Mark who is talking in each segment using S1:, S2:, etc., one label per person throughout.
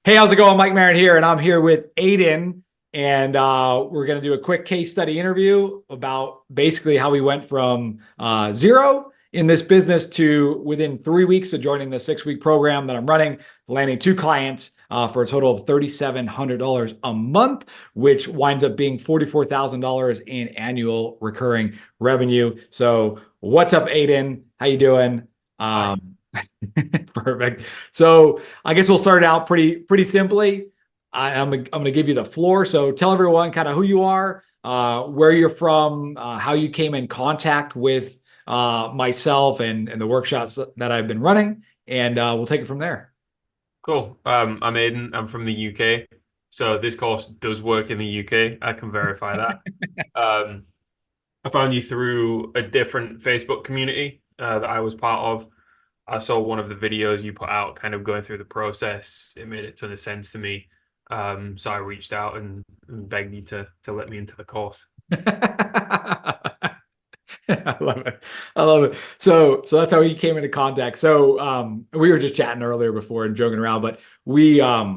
S1: Hey, how's it going? Mike Marin here, and I'm here with Aiden, and we're going to do a quick case study interview about basically how we went from zero in this business to within 3 weeks of joining the 6 week program that I'm running, landing two clients for a total of $3,700 a month, which winds up being $44,000 in annual recurring revenue. So, what's up, Aiden? How you doing?
S2: Hi.
S1: Perfect. So I guess we'll start out pretty simply. I'm gonna give you the floor. So tell everyone kind of who you are, where you're from, how you came in contact with myself and the workshops that I've been running, and we'll take it from there.
S2: Cool. I'm Aiden. I'm from the UK. So this course does work in the UK. I can verify that. Um, I found you through a different Facebook community that I was part of. I saw one of the videos you put out, kind of going through the process. It made a ton of sense to me. So I reached out and begged you to let me into the course.
S1: I love it. I love it. So that's how we came into contact. So we were just chatting earlier before and joking around, but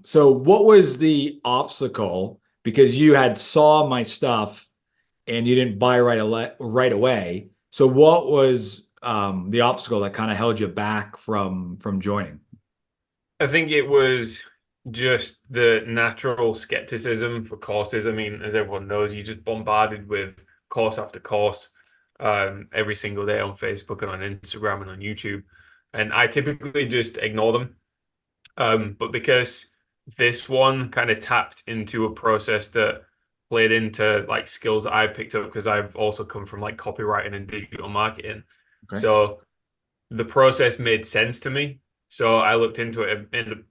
S1: so what was the obstacle? Because you had saw my stuff and you didn't buy right away. So what was the obstacle that kind of held you back from joining?
S2: I think it was just the natural skepticism for courses. I mean, as everyone knows, you're just bombarded with course after course every single day on Facebook and on Instagram and on YouTube. And I typically just ignore them. But because this one kind of tapped into a process that played into like skills that I picked up because I've also come from like copywriting and digital marketing.
S1: Okay.
S2: So the process made sense to me. So I looked into it in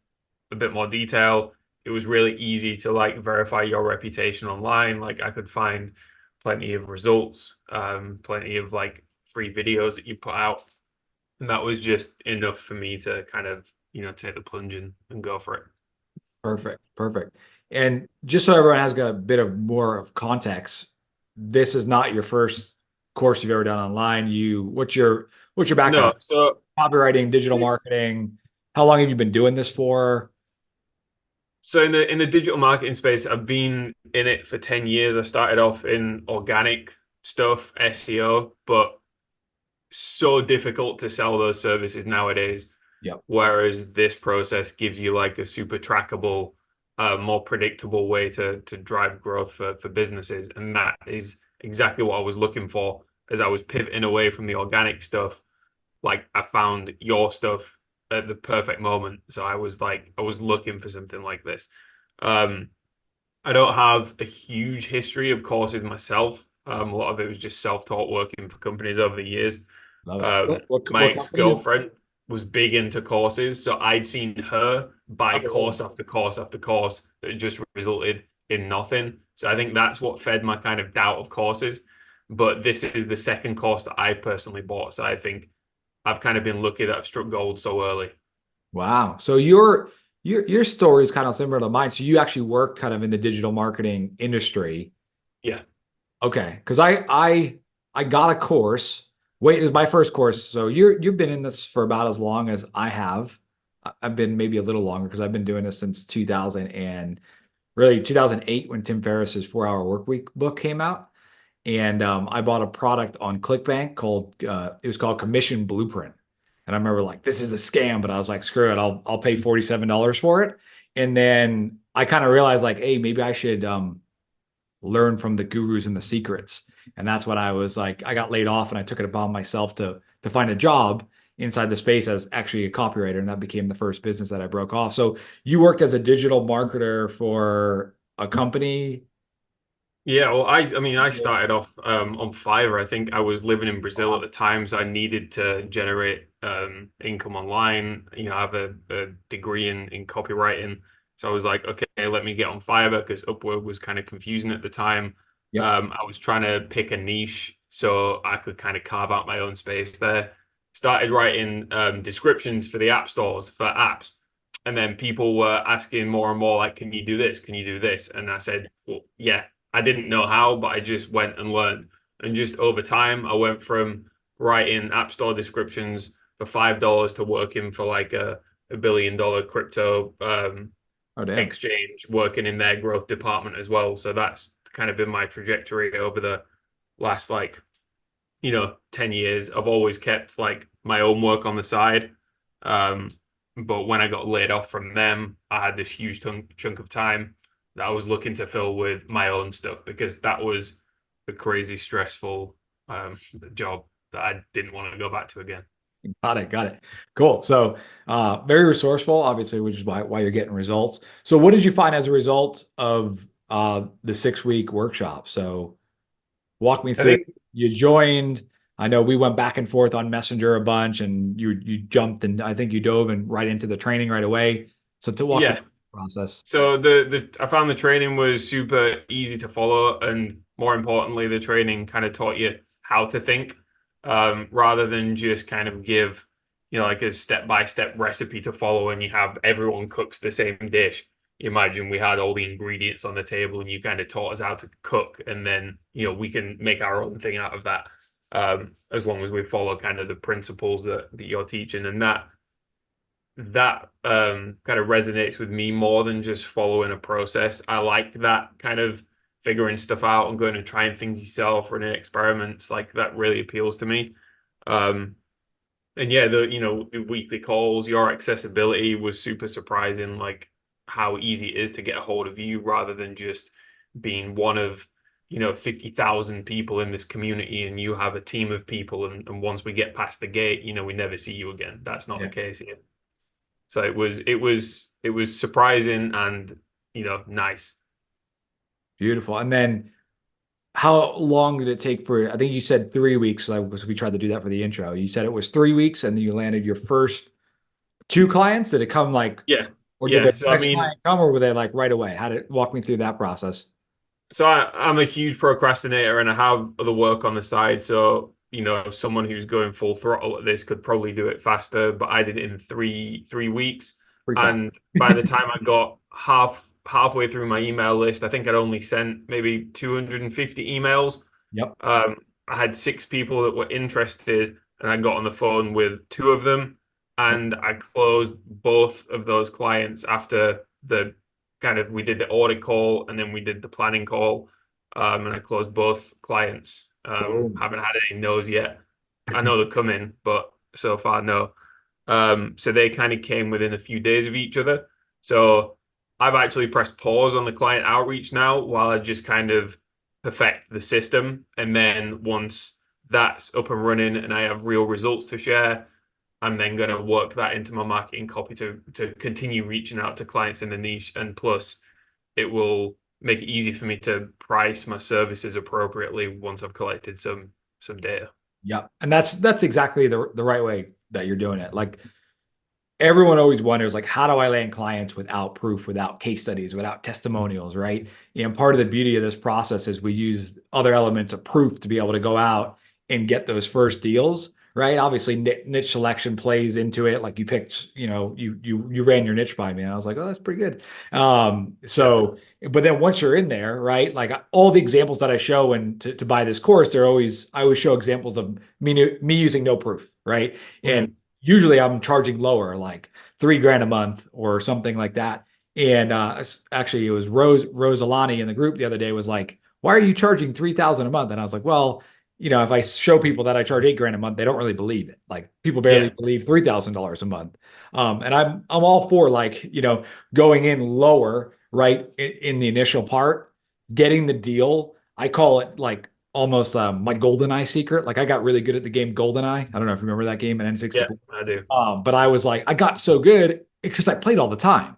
S2: a bit more detail. It was really easy to like verify your reputation online. Like I could find plenty of results, plenty of like free videos that you put out. And that was just enough for me to kind of, take the plunge and go for it.
S1: Perfect. Perfect. And just so everyone has got a bit of more of context, this is not your first course you've ever done online. What's your background?
S2: No, so
S1: Copywriting, digital
S2: this
S1: marketing. How long have you been doing this for?
S2: so in the digital marketing space, I've been in it for 10 years. I started off in organic stuff, SEO, but so difficult to sell those services nowadays.
S1: Yep.
S2: Whereas this process gives you like a super trackable, more predictable way to drive growth for businesses. And that is exactly what I was looking for as I was pivoting away from the organic stuff. Like I found your stuff at the perfect moment. So I was looking for something like this. Um, I don't have a huge history of courses myself. A lot of it was just self-taught working for companies over the years.
S1: Love it.
S2: My
S1: What companies?
S2: ex-girlfriend was big into courses, so I'd seen her buy
S1: Okay.
S2: course after course after course that just resulted in nothing. So I think that's what fed my kind of doubt of courses. But this is the second course that I personally bought, so I think I've kind of been lucky that I've struck gold so early.
S1: Wow. So your story is kind of similar to mine. So you actually work kind of in the digital marketing industry.
S2: Yeah.
S1: Okay. Because I got a course. Wait, it was my first course. So you've been in this for about as long as I have. I've been maybe a little longer because I've been doing this since 2000 and really 2008 when Tim Ferriss's 4 Hour Work Week book came out. And I bought a product on ClickBank called it was called Commission Blueprint. And I remember like this is a scam, but I was like, screw it, I'll pay $47 for it. And then I kind of realized like, hey, maybe I should learn from the gurus and the secrets. And that's what I was like. I got laid off and I took it upon myself to find a job inside the space as actually a copywriter, and that became the first business that I broke off. So you worked as a digital marketer for a company.
S2: Yeah, well, I mean, I started off on Fiverr. I think I was living in Brazil at the time, so I needed to generate income online. I have a degree in copywriting, so I was like, okay, let me get on Fiverr because Upwork was kind of confusing at the time.
S1: Yep.
S2: I was trying to pick a niche so I could kind of carve out my own space there. Started writing descriptions for the app stores for apps, and then people were asking more and more, like, "Can you do this? Can you do this?" And I said, "Well, yeah." I didn't know how, but I just went and learned. And just over time, I went from writing app store descriptions for $5 to working for like a $1 billion crypto
S1: Oh, damn.
S2: exchange, working in their growth department as well. So that's kind of been my trajectory over the last 10 years. I've always kept like my own work on the side. Um, but when I got laid off from them, I had this huge chunk of time that I was looking to fill with my own stuff because that was a crazy stressful job that I didn't want to go back to again.
S1: Got it. Got it. Cool. So, very resourceful, obviously, which is why you're getting results. So, what did you find as a result of the 6 week workshop? So, walk me
S2: I
S1: through.
S2: think,
S1: You joined. I know we went back and forth on Messenger a bunch, and you jumped, and I think you dove and right into the training right away. So, to walk me
S2: yeah.
S1: through the process.
S2: So the I found the training was super easy to follow, and more importantly, the training kind of taught you how to think, rather than just kind of give, like a step-by-step recipe to follow, and you have everyone cooks the same dish. Imagine we had all the ingredients on the table, and you kind of taught us how to cook, and then we can make our own thing out of that, as long as we follow kind of the principles that you're teaching, and that kind of resonates with me more than just following a process. I like that kind of figuring stuff out and going and trying things yourself, running experiments. Like that really appeals to me. Um, and yeah, the weekly calls, your accessibility was super surprising, like how easy it is to get a hold of you rather than just being one of 50,000 people in this community and you have a team of people and once we get past the gate, we never see you again. That's not the
S1: Yeah.
S2: case here. So it was surprising and nice.
S1: Beautiful. And then, how long did it take for? I think you said 3 weeks. Because we tried to do that for the intro. You said it was 3 weeks, and then you landed your first two clients. Did it come like,
S2: Yeah.
S1: or did
S2: Yeah.
S1: the
S2: So I
S1: next
S2: mean,
S1: client come, or were they like right away? How did walk me through that process?
S2: I'm a huge procrastinator and I have other work on the side. So, someone who's going full throttle at this could probably do it faster, but I did it in three weeks.
S1: Pretty fast.
S2: And by the time I got halfway through my email list, I think I'd only sent maybe 250 emails.
S1: Yep.
S2: Um, I had six people that were interested, and I got on the phone with two of them,
S1: Yep.
S2: and I closed both of those clients after the we did the audit call and then we did the planning call, and I closed both clients.
S1: Boom.
S2: Haven't had any no's yet. I know they're coming, but so far no. So they kind of came within a few days of each other. So I've actually pressed pause on the client outreach now while I just kind of perfect the system. And then once that's up and running and I have real results to share, I'm then going to work that into my marketing copy to continue reaching out to clients in the niche. And plus, it will make it easy for me to price my services appropriately once I've collected some data.
S1: Yep. And that's exactly the right way that you're doing it. Like, everyone always wonders, like, how do I land clients without proof, without case studies, without testimonials, right? And part of the beauty of this process is we use other elements of proof to be able to go out and get those first deals, right? Obviously, niche selection plays into it. Like, you picked, you ran your niche by me, and I was like, oh, that's pretty good.
S2: Yeah.
S1: But then once you're in there, right? Like, all the examples that I show and to buy this course, I always show examples of me using no proof, right? And
S2: Mhm.
S1: usually I'm charging lower, like $3,000 a month or something like that. And actually, it was Rose Alani in the group the other day was like, "Why are you charging 3,000 a month?" And I was like, "Well, if I show people that I charge $8,000 a month, they don't really believe it. Like, people barely
S2: Yeah.
S1: believe $3,000 a month." And I'm all for, like, going in lower, right, in the initial part, getting the deal. I call it like almost my GoldenEye secret. Like, I got really good at the game GoldenEye. I don't know if you remember that game in
S2: Yeah,
S1: N64.
S2: I do.
S1: But I was like, I got so good because I played all the time,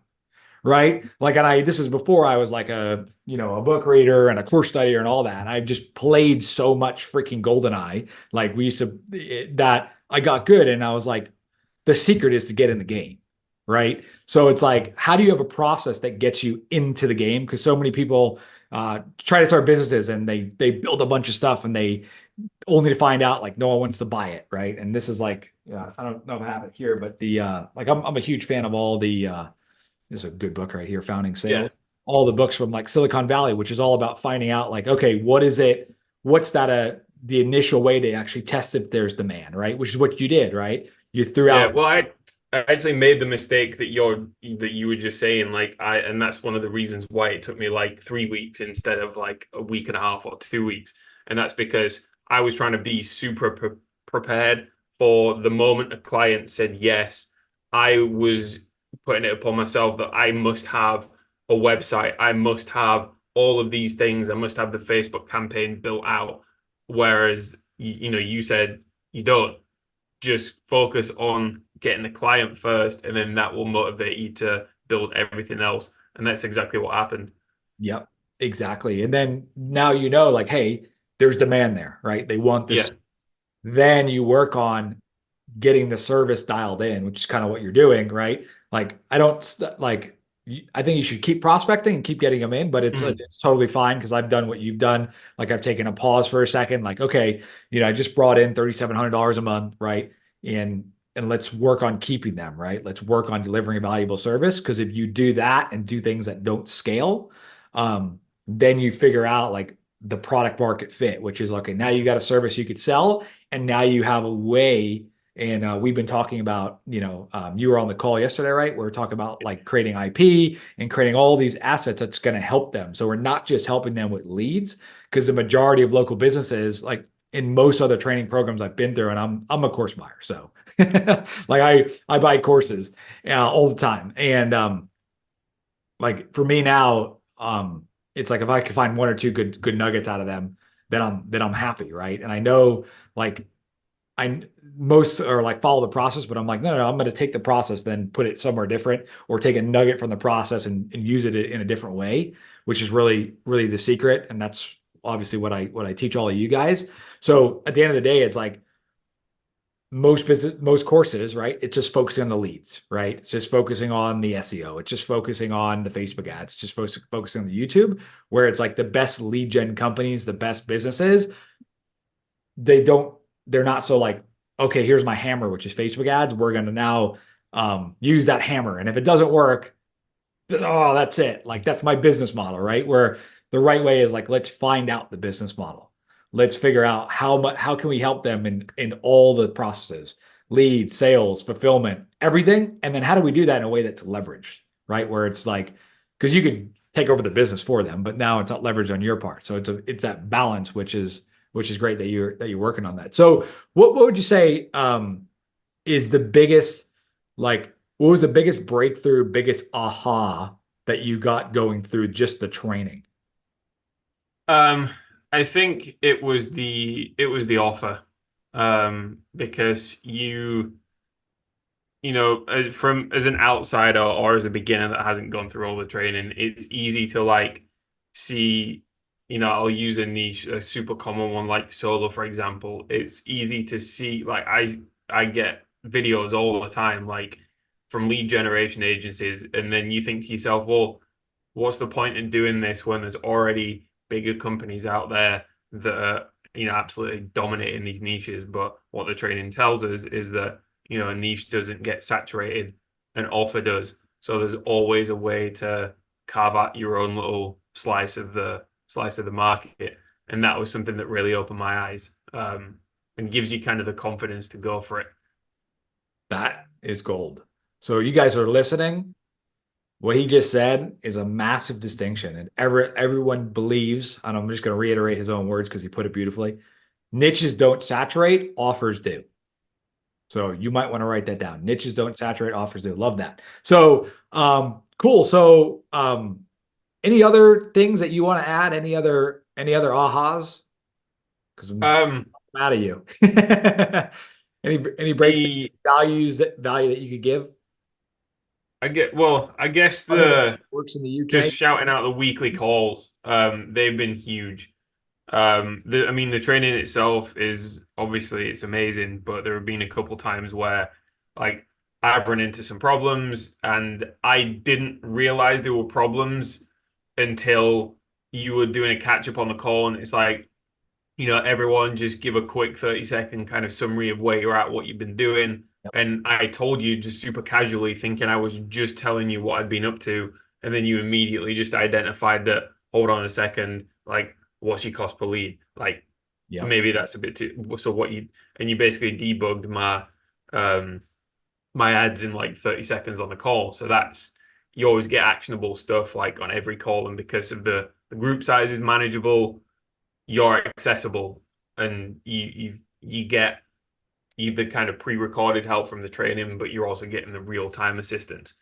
S1: right? Like, and this is before I was like a book reader and a course studier and all that. I just played so much freaking GoldenEye. Like, we used to, that I got good, and I was like, the secret is to get in the game, right? So it's like, how do you have a process that gets you into the game? Because so many people try to start businesses and they build a bunch of stuff, and they only to find out like no one wants to buy it, right? And this is like, I don't know if I have it here, but the like, I'm a huge fan of all the this is a good book right here, Founding
S2: Yeah.
S1: Sales. All the books from like Silicon Valley, which is all about finding out like, okay, what is it? What's that the initial way to actually test if there's demand, right? Which is what you did, right? You threw
S2: Yeah.
S1: out
S2: Well, I actually made the mistake that you were just saying, and that's one of the reasons why it took me like 3 weeks instead of like a week and a half or 2 weeks. And that's because I was trying to be super prepared for the moment a client said yes. I was putting it upon myself that I must have a website, I must have all of these things, I must have the Facebook campaign built out. Whereas you said you don't, just focus on getting the client first, and then that will motivate you to build everything else. And that's exactly what happened.
S1: Yep, exactly. And then now you know, like, hey, there's demand there, right? They want this.
S2: Yeah.
S1: Then you work on getting the service dialed in, which is kind of what you're doing, right? Like, I don't like. I think you should keep prospecting and keep getting them in, but
S2: Mm.
S1: it's totally fine because I've done what you've done. Like, I've taken a pause for a second. Like, okay, I just brought in $3,700 a month, right? And let's work on keeping them, right? Let's work on delivering a valuable service because if you do that and do things that don't scale, then you figure out like the product market fit, which is okay. Now you got a service you could sell, and now you have a way. And we've been talking about, you were on the call yesterday, right? We are talking about like creating IP and creating all these assets that's going to help them. So we're not just helping them with leads, because the majority of local businesses, like in most other training programs I've been through, and I'm a course buyer, so like I buy courses all the time, and like for me now, it's like if I can find one or two good nuggets out of them, then I'm happy, right? And I know like I most are like follow the process, but I'm like, no, I'm going to take the process, then put it somewhere different, or take a nugget from the process and use it in a different way, which is really, really the secret. And that's obviously what I teach all of you guys. So at the end of the day, it's like most courses, right? It's just focusing on the leads, right? It's just focusing on the SEO. It's just focusing on the Facebook ads. It's just focusing on the YouTube, where it's like the best lead gen companies, the best businesses, they don't they're not so like, okay, here's my hammer, which is Facebook ads. We're going to now use that hammer, and if it doesn't work, oh, that's it. Like that's my business model, right? Where the right way is like, let's find out the business model. Let's figure out how can we help them in all the processes, lead, sales, fulfillment, everything. And then how do we do that in a way that's leveraged, right? Where it's like, because you could take over the business for them, but now it's not leveraged on your part. So it's that balance, which is great that you're working on that. So what would you say is the biggest, like, what was the biggest breakthrough, biggest aha that you got going through just the training?
S2: Um, I think it was the offer. Because from as an outsider or as a beginner that hasn't gone through all the training, it's easy to like see, I'll use a niche, a super common one like solo, for example. It's easy to see, like I get videos all the time, like from lead generation agencies, and then you think to yourself, well, what's the point in doing this when there's already bigger companies out there that are, absolutely dominating these niches? But what the training tells us is that a niche doesn't get saturated, an offer does. So there's always a way to carve out your own little slice of the market. And that was something that really opened my eyes, and gives you kind of the confidence to go for it.
S1: That is gold. So you guys are listening. What he just said is a massive distinction, and everyone believes, and I'm just going to reiterate his own words because he put it beautifully. Niches don't saturate, offers do. So you might want to write that down. Niches don't saturate, offers do. Love that. So cool. So any other things that you want to add? Any other ahas? Because I'm
S2: Um,
S1: out of you. Any break
S2: the
S1: value that you could give?
S2: I guess
S1: Other than
S2: the
S1: works in the UK.
S2: just shouting out the weekly calls, they've been huge. I mean, the training itself is obviously it's amazing, but there have been a couple times where like I've run into some problems and I didn't realize there were problems until you were doing a catch up on the call, and it's like, everyone just give a quick 30-second kind of summary of where you're at, what you've been doing.
S1: Yep.
S2: And I told you just super casually, thinking I was just telling you what I'd been up to. And then you immediately just identified that, hold on a second, like, what's your cost per lead? Like,
S1: Yep.
S2: maybe that's a bit too, so what you, and you basically debugged my, um, my ads in like 30 seconds on the call. So that's you always get actionable stuff like on every call, and because of the group size is manageable, you're accessible, and you get either kind of pre-recorded help from the training, but you're also getting the real-time assistance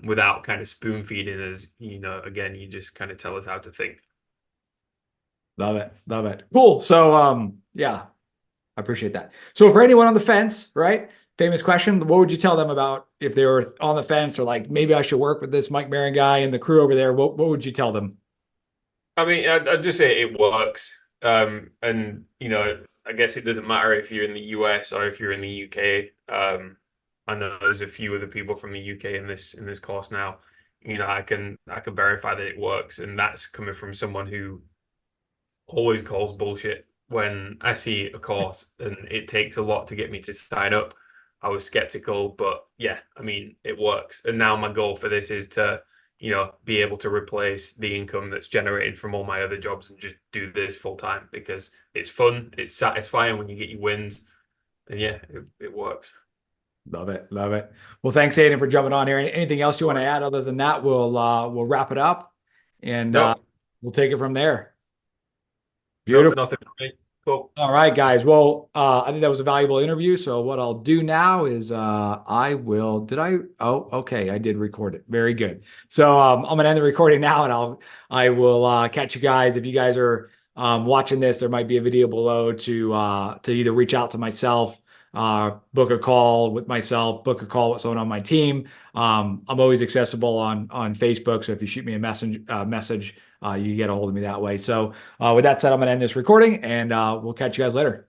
S2: without kind of spoon feeding us. Again, you just kind of tell us how to think.
S1: Love it. Love it. Cool. So, yeah, I appreciate that. So for anyone on the fence, right? Famous question. What would you tell them about if they were on the fence or like, maybe I should work with this Mike Marin guy and the crew over there? What would you tell them?
S2: I mean, I'd just say it works. And I guess it doesn't matter if you're in the US or if you're in the UK. I know there's a few other people from the UK in this course now. I can verify that it works, and that's coming from someone who always calls bullshit when I see a course, and it takes a lot to get me to sign up. I was skeptical, but yeah, I mean, it works. And now my goal for this is to, be able to replace the income that's generated from all my other jobs and just do this full time because it's fun, it's satisfying when you get your wins, and yeah, it works.
S1: Love it. Love it. Well, thanks, Aiden, for jumping on here. Anything else
S2: Of
S1: you want to
S2: course.
S1: add other than that? We'll wrap it up and
S2: No,
S1: we'll take it from there.
S2: no,
S1: Beautiful.
S2: nothing for me. Cool.
S1: All right, guys. Well, I think that was a valuable interview. So what I'll do now is I will, did I? Oh, okay. I did record it. Very good. So I'm gonna end the recording now and I will catch you guys. If you guys are watching this, there might be a video below to either reach out to myself, book a call with myself, book a call with someone on my team. I'm always accessible on Facebook. So if you shoot me a message, you get a hold of me that way. So with that said, I'm going to end this recording and we'll catch you guys later.